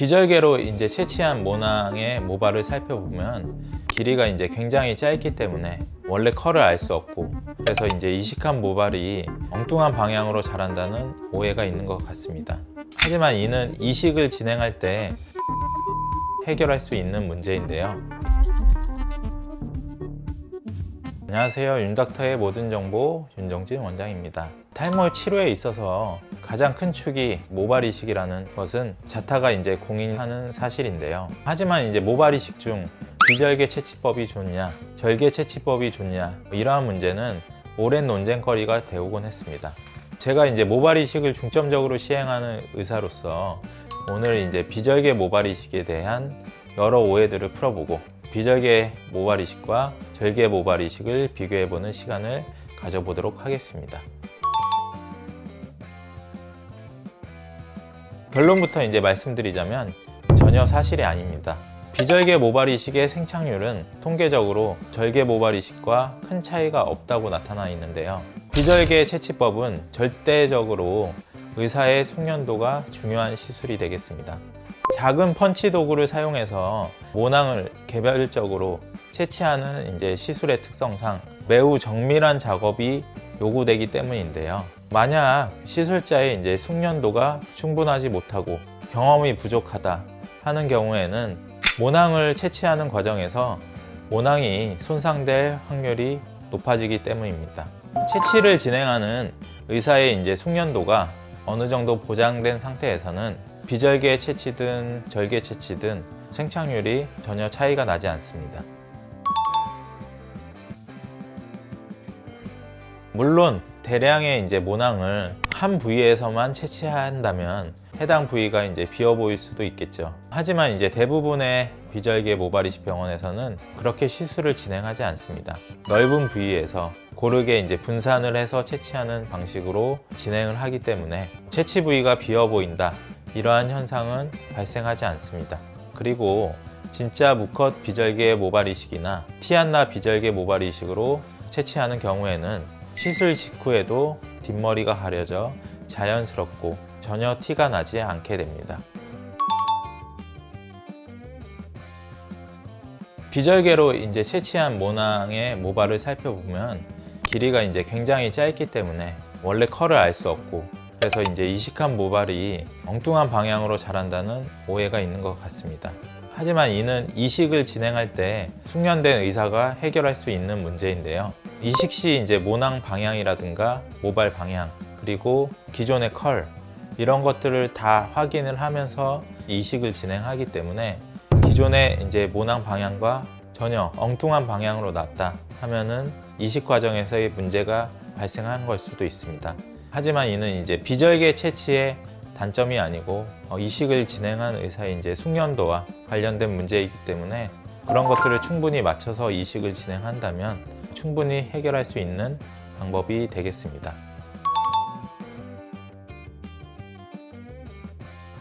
비절개로 이제 채취한 모낭의 모발을 살펴보면 길이가 이제 굉장히 짧기 때문에 원래 컬을 알 수 없고, 그래서 이제 이식한 모발이 엉뚱한 방향으로 자란다는 오해가 있는 것 같습니다. 하지만 이는 이식을 진행할 때 해결할 수 있는 문제인데요. 안녕하세요. 윤닥터의 모든 정보 윤정진 원장입니다. 탈모 치료에 있어서 가장 큰 축이 모발 이식이라는 것은 자타가 이제 공인하는 사실인데요. 하지만 이제 모발 이식 중 비절개 채취법이 좋냐, 절개 채취법이 좋냐, 이러한 문제는 오랜 논쟁거리가 되오곤 했습니다. 제가 이제 모발 이식을 중점적으로 시행하는 의사로서 오늘 이제 비절개 모발 이식에 대한 여러 오해들을 풀어보고 비절개 모발 이식과 절개 모발 이식을 비교해보는 시간을 가져보도록 하겠습니다. 결론부터 이제 말씀드리자면 전혀 사실이 아닙니다. 비절개 모발 이식의 생착률은 통계적으로 절개 모발 이식과 큰 차이가 없다고 나타나 있는데요. 비절개 채취법은 절대적으로 의사의 숙련도가 중요한 시술이 되겠습니다. 작은 펀치 도구를 사용해서 모낭을 개별적으로 채취하는 이제 시술의 특성상 매우 정밀한 작업이 요구되기 때문인데요. 만약 시술자의 이제 숙련도가 충분하지 못하고 경험이 부족하다 하는 경우에는 모낭을 채취하는 과정에서 모낭이 손상될 확률이 높아지기 때문입니다. 채취를 진행하는 의사의 이제 숙련도가 어느 정도 보장된 상태에서는 비절개 채취든 절개 채취든 생착률이 전혀 차이가 나지 않습니다. 물론 대량의 이제 모낭을 한 부위에서만 채취한다면 해당 부위가 이제 비어 보일 수도 있겠죠. 하지만 이제 대부분의 비절개 모발 이식 병원에서는 그렇게 시술을 진행하지 않습니다. 넓은 부위에서 고르게 이제 분산을 해서 채취하는 방식으로 진행을 하기 때문에 채취 부위가 비어 보인다, 이러한 현상은 발생하지 않습니다. 그리고 진짜 무컷 비절개 모발 이식이나 티 안 나 비절개 모발 이식으로 채취하는 경우에는 시술 직후에도 뒷머리가 가려져 자연스럽고 전혀 티가 나지 않게 됩니다. 비절개로 이제 채취한 모낭의 모발을 살펴보면 길이가 이제 굉장히 짧기 때문에 원래 컬을 알 수 없고, 그래서 이제 이식한 모발이 엉뚱한 방향으로 자란다는 오해가 있는 것 같습니다. 하지만 이는 이식을 진행할 때 숙련된 의사가 해결할 수 있는 문제인데요. 이식 시 이제 모낭 방향이라든가 모발 방향, 그리고 기존의 컬, 이런 것들을 다 확인을 하면서 이식을 진행하기 때문에 기존의 이제 모낭 방향과 전혀 엉뚱한 방향으로 났다 하면은 이식 과정에서의 문제가 발생한 걸 수도 있습니다. 하지만 이는 이제 비절개 채취의 단점이 아니고 이식을 진행한 의사의 이제 숙련도와 관련된 문제이기 때문에 그런 것들을 충분히 맞춰서 이식을 진행한다면 충분히 해결할 수 있는 방법이 되겠습니다.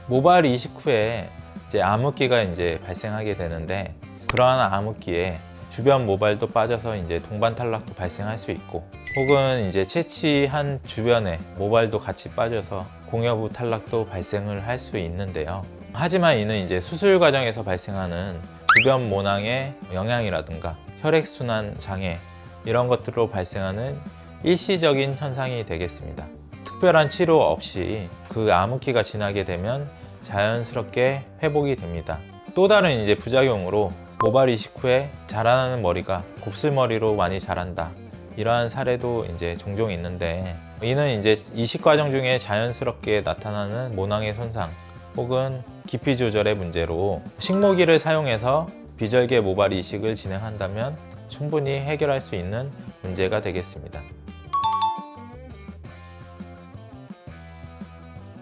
모발 이식 후에 이제 암흑기가 이제 발생하게 되는데, 그러한 암흑기에 주변 모발도 빠져서 이제 동반 탈락도 발생할 수 있고, 혹은 이제 채취한 주변에 모발도 같이 빠져서 공여부 탈락도 발생을 할 수 있는데요. 하지만 이는 이제 수술 과정에서 발생하는 주변 모낭의 영향이라든가 혈액순환 장애, 이런 것들로 발생하는 일시적인 현상이 되겠습니다. 특별한 치료 없이 그 암흑기가 지나게 되면 자연스럽게 회복이 됩니다. 또 다른 이제 부작용으로 모발 이식 후에 자라나는 머리가 곱슬머리로 많이 자란다, 이러한 사례도 이제 종종 있는데, 이는 이제 이식 과정 중에 자연스럽게 나타나는 모낭의 손상 혹은 깊이 조절의 문제로 식모기를 사용해서 비절개 모발 이식을 진행한다면 충분히 해결할 수 있는 문제가 되겠습니다.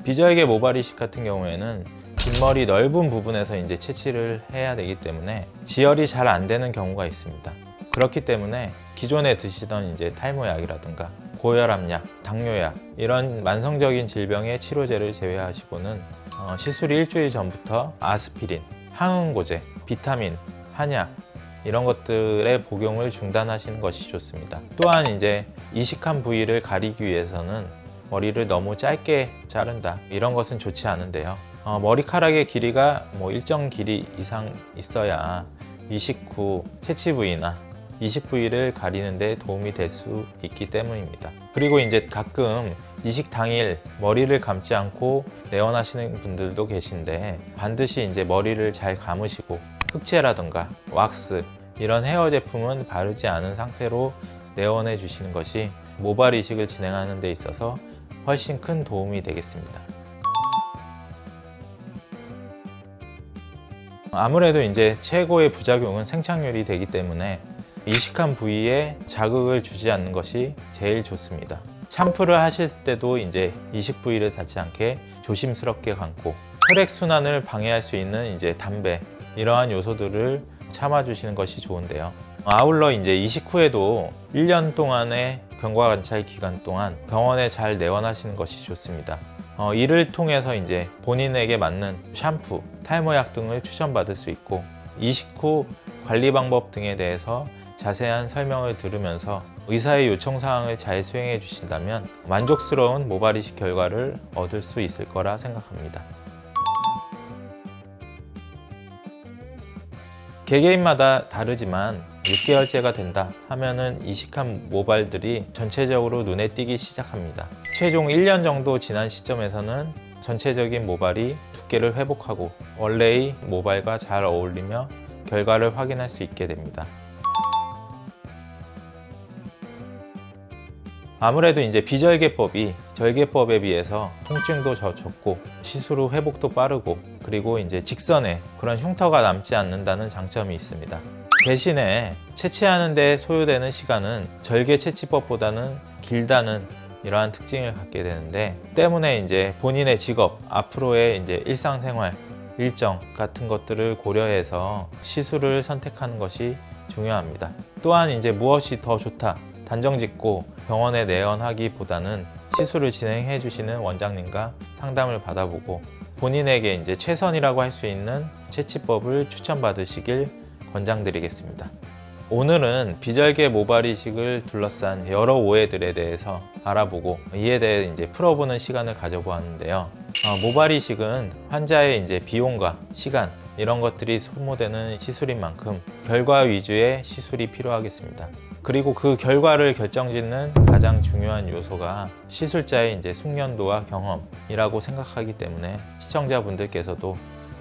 비절개 모발 이식 같은 경우에는 뒷머리 넓은 부분에서 이제 채취를 해야 되기 때문에 지혈이 잘 안 되는 경우가 있습니다. 그렇기 때문에 기존에 드시던 이제 탈모약이라든가 고혈압약, 당뇨약, 이런 만성적인 질병의 치료제를 제외하시고는 시술 일주일 전부터 아스피린, 항응고제, 비타민, 한약, 이런 것들의 복용을 중단하시는 것이 좋습니다. 또한 이제 이식한 부위를 가리기 위해서는 머리를 너무 짧게 자른다, 이런 것은 좋지 않은데요. 머리카락의 길이가 일정 길이 이상 있어야 이식 후 채취 부위나 이식 부위를 가리는 데 도움이 될 수 있기 때문입니다. 그리고 이제 가끔 이식 당일 머리를 감지 않고 내원하시는 분들도 계신데, 반드시 이제 머리를 잘 감으시고 흑채라든가 왁스 이런 헤어 제품은 바르지 않은 상태로 내원해 주시는 것이 모발 이식을 진행하는 데 있어서 훨씬 큰 도움이 되겠습니다. 아무래도 이제 최고의 부작용은 생착률이 되기 때문에 이식한 부위에 자극을 주지 않는 것이 제일 좋습니다. 샴푸를 하실 때도 이제 이식 부위를 닿지 않게 조심스럽게 감고, 혈액순환을 방해할 수 있는 이제 담배, 이러한 요소들을 참아주시는 것이 좋은데요. 아울러 이제 이식 후에도 1년 동안의 경과관찰 기간 동안 병원에 잘 내원하시는 것이 좋습니다. 이를 통해서 이제 본인에게 맞는 샴푸, 탈모약 등을 추천받을 수 있고, 이식 후 관리 방법 등에 대해서 자세한 설명을 들으면서 의사의 요청 사항을 잘 수행해 주신다면 만족스러운 모발 이식 결과를 얻을 수 있을 거라 생각합니다. 개개인마다 다르지만 6개월째가 된다 하면은 이식한 모발들이 전체적으로 눈에 띄기 시작합니다. 최종 1년 정도 지난 시점에서는 전체적인 모발이 두께를 회복하고 원래의 모발과 잘 어울리며 결과를 확인할 수 있게 됩니다. 아무래도 이제 비절개법이 절개법에 비해서 통증도 적고 시술 후 회복도 빠르고, 그리고 이제 직선에 그런 흉터가 남지 않는다는 장점이 있습니다. 대신에 채취하는 데 소요되는 시간은 절개 채취법보다는 길다는 이러한 특징을 갖게 되는데, 때문에 이제 본인의 직업, 앞으로의 이제 일상생활 일정 같은 것들을 고려해서 시술을 선택하는 것이 중요합니다. 또한 이제 무엇이 더 좋다 단정 짓고 병원에 내원하기보다는 시술을 진행해 주시는 원장님과 상담을 받아보고 본인에게 이제 최선이라고 할 수 있는 채취법을 추천받으시길 권장드리겠습니다. 오늘은 비절개 모발 이식을 둘러싼 여러 오해들에 대해서 알아보고 이에 대해 이제 풀어보는 시간을 가져보았는데요. 모발 이식은 환자의 이제 비용과 시간 이런 것들이 소모되는 시술인 만큼 결과 위주의 시술이 필요하겠습니다. 그리고 그 결과를 결정짓는 가장 중요한 요소가 시술자의 이제 숙련도와 경험이라고 생각하기 때문에 시청자분들께서도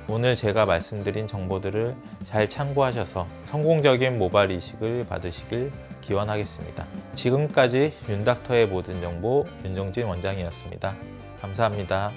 오늘 제가 말씀드린 정보들을 잘 참고하셔서 성공적인 모발 이식을 받으시길 기원하겠습니다. 지금까지 윤닥터의 모든 정보 윤종진 원장이었습니다. 감사합니다.